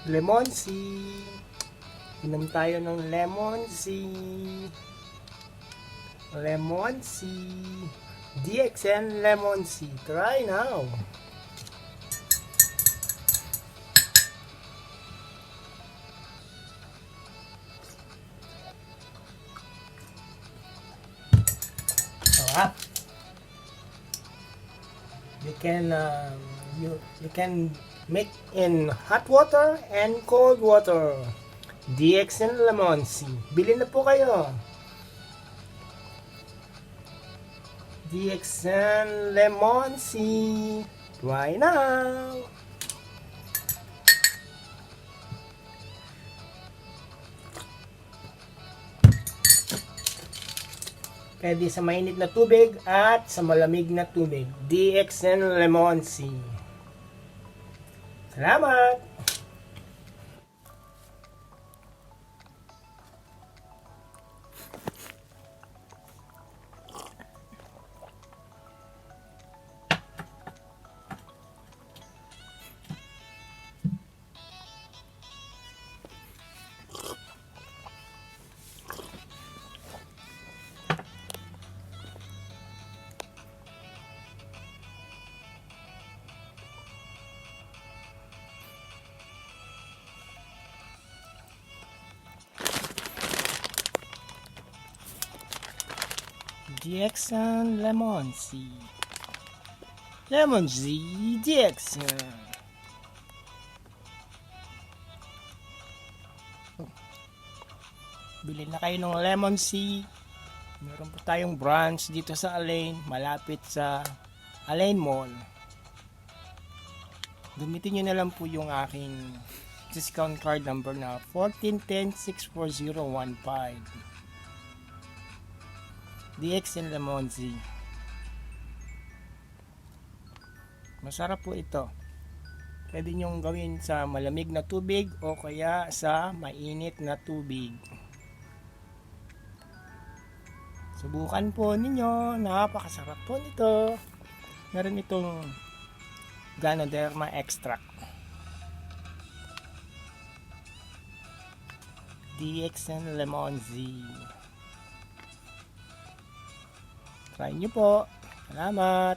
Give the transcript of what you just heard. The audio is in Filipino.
Lemon tea. Inom tayo ng lemon tea. Lemon tea. DXN lemon tea. Try now. Sarap. You can make in hot water and cold water. DXN lemon tea. Bili na po kayo. DXN lemon tea. Try now. Pwede sa mainit na tubig at sa malamig na tubig. DXN lemon tea. Salamat! DXN lemon tea. Lemon tea DXN. Bili na kayo ng lemon tea. Meron po tayong branch dito sa Alain, malapit sa Alain Mall. Gamitin nyo na lang po yung aking discount card number na 1410-64015. DXN lemon tea. Masarap po ito. Pwede nyong gawin sa malamig na tubig o kaya sa mainit na tubig. Subukan po ninyo. Napakasarap po nito. Meron itong Ganoderma extract. DXN lemon tea. Try nyo po. Salamat!